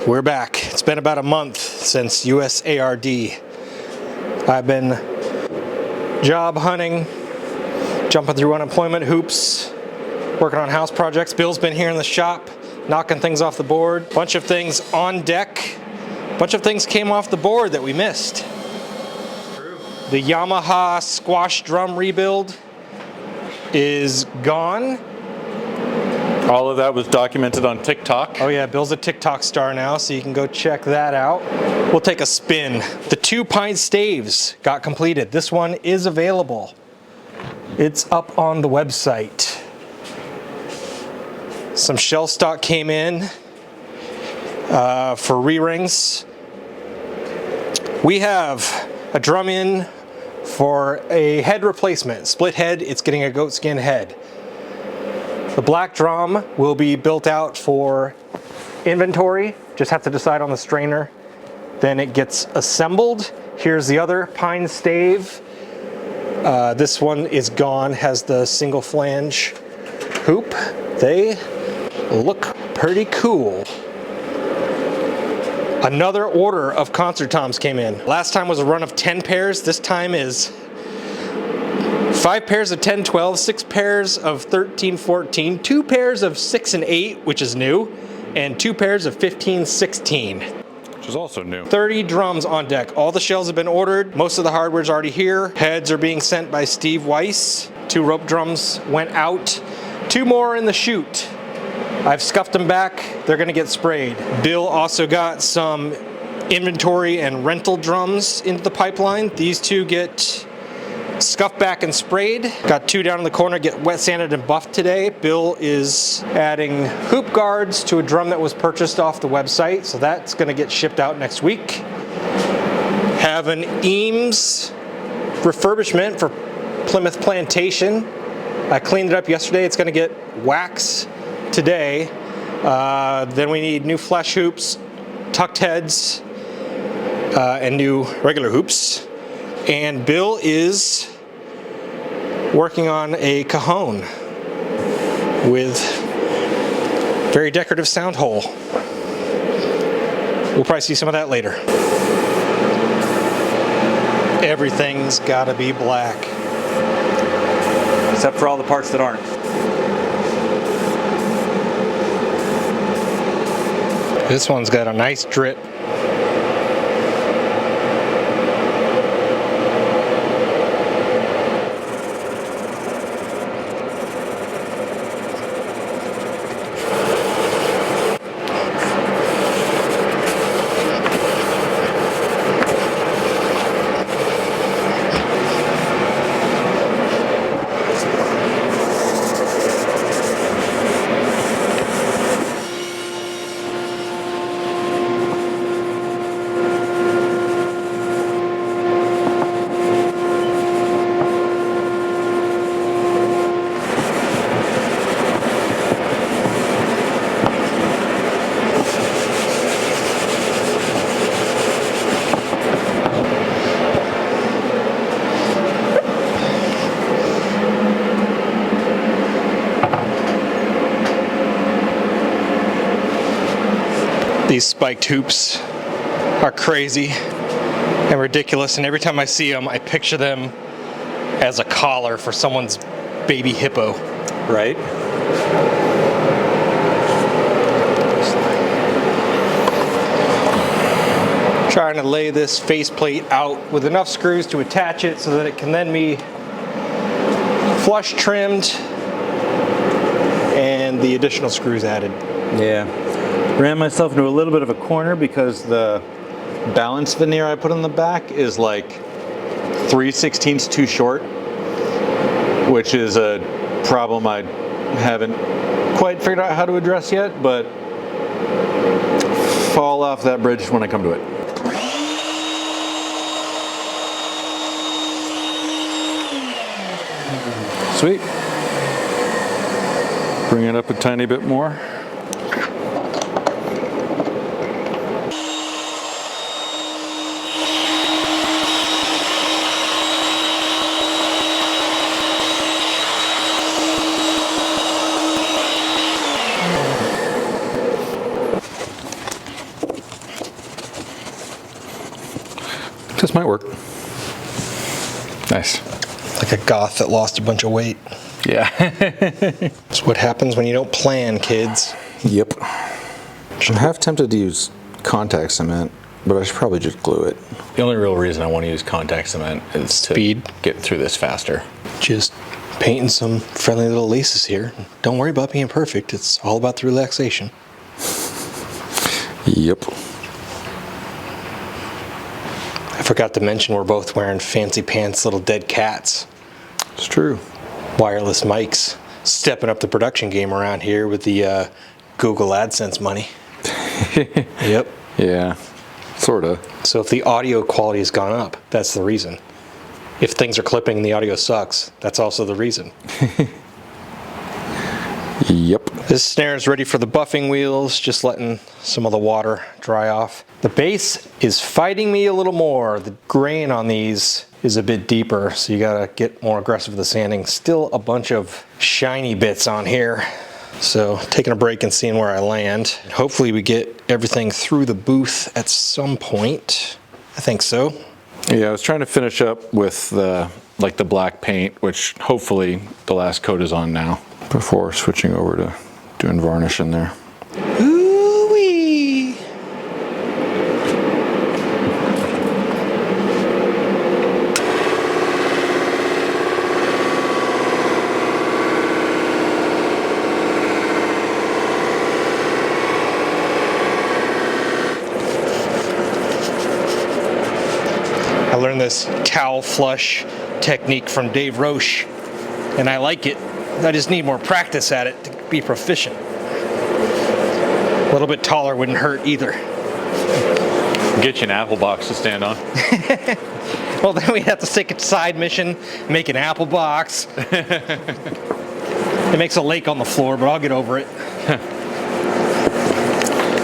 We're back. It's been about a month since USARD. I've been job hunting, jumping through unemployment hoops, working on house projects. Bill's been here in the shop, knocking things off the board. Bunch of things on deck. Bunch of things came off the board that we missed. The Yamaha squash drum rebuild is gone. All of that was documented on TikTok. Oh yeah, Bill's a TikTok star now, so you can go check that out. We'll take a spin. The 2 pine staves got completed. This one is available. It's up on the website. Some shell stock came in for re-rings. We have a drum in for a head replacement. Split head, it's getting a goatskin head. The black drum will be built out for inventory. Just have to decide on the strainer. Then it gets assembled. Here's the other pine stave. This one is gone, has the single flange hoop. They look pretty cool. Another order of concert toms came in. Last time was a run of 10 pairs. This time is 5 pairs of 10, 12, 6 pairs of 13, 14, 2 pairs of 6 and 8, which is new, and 2 pairs of 15, 16. Which is also new. 30 drums on deck. All the shells have been ordered. Most of the hardware's already here. Heads are being sent by Steve Weiss. 2 rope drums went out. 2 more in the chute. I've scuffed them back. They're gonna get sprayed. Bill also got some inventory and rental drums into the pipeline. These 2 get scuffed back and sprayed. Got 2 down in the corner, get wet sanded and buffed today. Bill is adding hoop guards to a drum that was purchased off the website, so that's gonna get shipped out next week. Have an Eames refurbishment for Plymouth Plantation. I cleaned it up yesterday. It's gonna get wax today. Then we need new flesh hoops, tucked heads, and new regular hoops. And Bill is working on a Cajon with very decorative sound hole. We'll probably see some of that later. Everything's gotta be black. Except for all the parts that aren't. This one's got a nice drip. These spiked hoops are crazy and ridiculous, and every time I see them, I picture them as a collar for someone's baby hippo. Right? Trying to lay this faceplate out with enough screws to attach it so that it can then be flush trimmed and the additional screws added. Yeah. Ran myself into a little bit of a corner because the balance veneer I put on the back is like 3/16 too short, which is a problem I haven't quite figured out how to address yet, but fall off that bridge when I come to it. Sweet. Bring it up a tiny bit more. This might work. Nice. Like a goth that lost a bunch of weight. Yeah. That's what happens when you don't plan, kids. Yep. I'm half tempted to use contact cement, but I should probably just glue it. The only real reason I want to use contact cement is to get through this faster. Just painting some friendly little laces here. Don't worry about being perfect. It's all about the relaxation. Yep. I forgot to mention we're both wearing fancy pants little dead cats. It's true. Wireless mics. Stepping up the production game around here with the Google AdSense money. Yep. Yeah, sorta. So if the audio quality has gone up, that's the reason. If things are clipping and the audio sucks, that's also the reason. Yep. This snare is ready for the buffing wheels, just letting some of the water dry off. The base is fighting me a little more. The grain on these is a bit deeper, so you gotta get more aggressive with the sanding. Still a bunch of shiny bits on here. So taking a break and seeing where I land. Hopefully we get everything through the booth at some point. I think so. Yeah, I was trying to finish up with the black paint, which hopefully the last coat is on now, before switching over to doing varnish in there. Ooh-wee. I learned this cowl flush technique from Dave Roche, and I like it. I just need more practice at it to be proficient. A little bit taller wouldn't hurt either. Get you an apple box to stand on. Well, then we'd have to take a side mission, make an apple box. It makes a lake on the floor, but I'll get over it.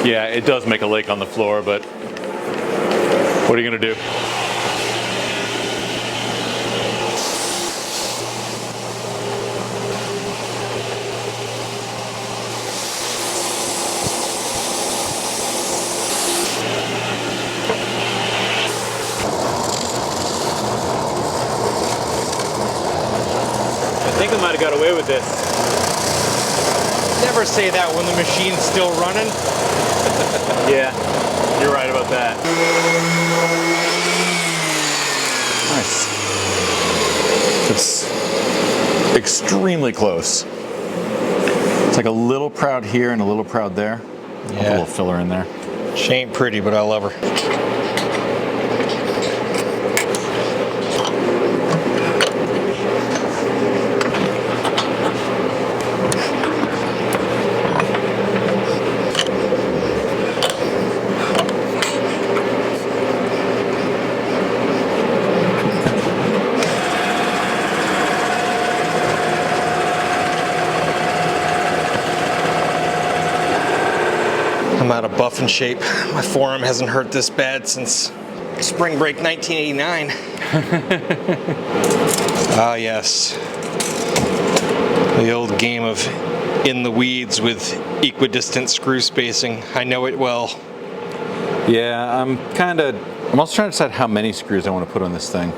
Yeah, it does make a lake on the floor, but what are you gonna do? I think I might have got away with this. Never say that when the machine's still running. Yeah, you're right about that. Nice. It's extremely close. It's like a little proud here and a little proud there. I'll put a little filler in there. She ain't pretty, but I love her. I'm out of buff and shape. My forearm hasn't hurt this bad since spring break 1989. Ah, yes. The old game of in the weeds with equidistant screw spacing. I know it well. Yeah, I'm also trying to decide how many screws I want to put on this thing.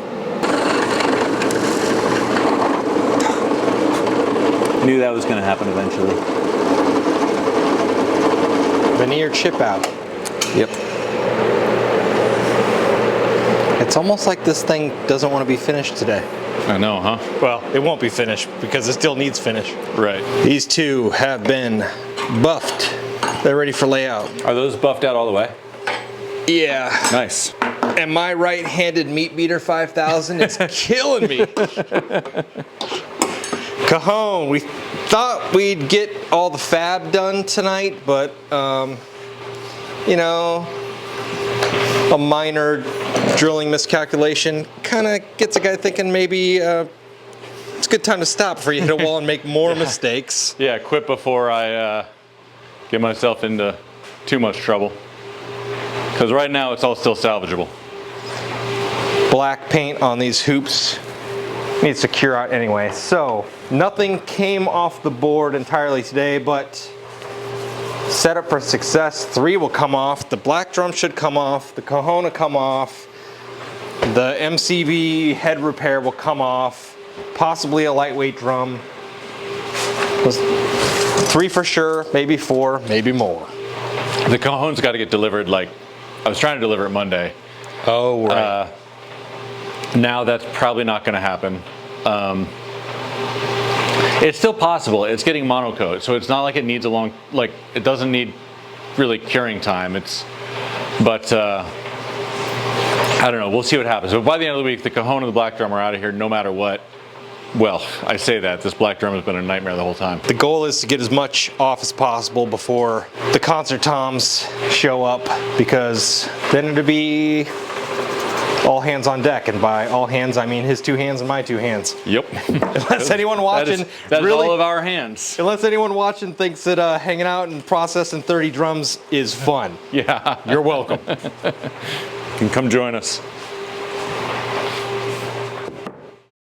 I knew that was going to happen eventually. Veneer chip out. Yep. It's almost like this thing doesn't want to be finished today. I know, huh? Well, it won't be finished because it still needs finish. Right. These two have been buffed. They're ready for layout. Are those buffed out all the way? Yeah. Nice. And my right-handed Meatbeater 5000 is killing me. Cajon, we thought we'd get all the fab done tonight, but you know, a minor drilling miscalculation kind of gets a guy thinking maybe it's a good time to stop before you hit a wall and make more mistakes. Yeah, quit before I get myself into too much trouble. Because right now it's all still salvageable. Black paint on these hoops needs to cure out anyway. So nothing came off the board entirely today, but set up for success. 3 will come off. The black drum should come off. The Cajon will come off. The MCV head repair will come off, possibly a lightweight drum. 3 for sure, maybe 4, maybe more. The Cajon's got to get delivered. Like, I was trying to deliver it Monday. Oh, right. Now that's probably not going to happen. It's still possible. It's getting monocoat, so it's not like it needs a long, like it doesn't need really curing time. But I don't know. We'll see what happens. But by the end of the week, the Cajon and the black drum are out of here no matter what. Well, I say that. This black drum has been a nightmare the whole time. The goal is to get as much off as possible before the concert toms show up, because then it'll be all hands on deck, and by all hands I mean his 2 hands and my 2 hands. Yep. Unless anyone watching that is really, all of our hands. unless anyone watching thinks that hanging out and processing 30 drums is fun. Yeah. You're welcome. You can come join us.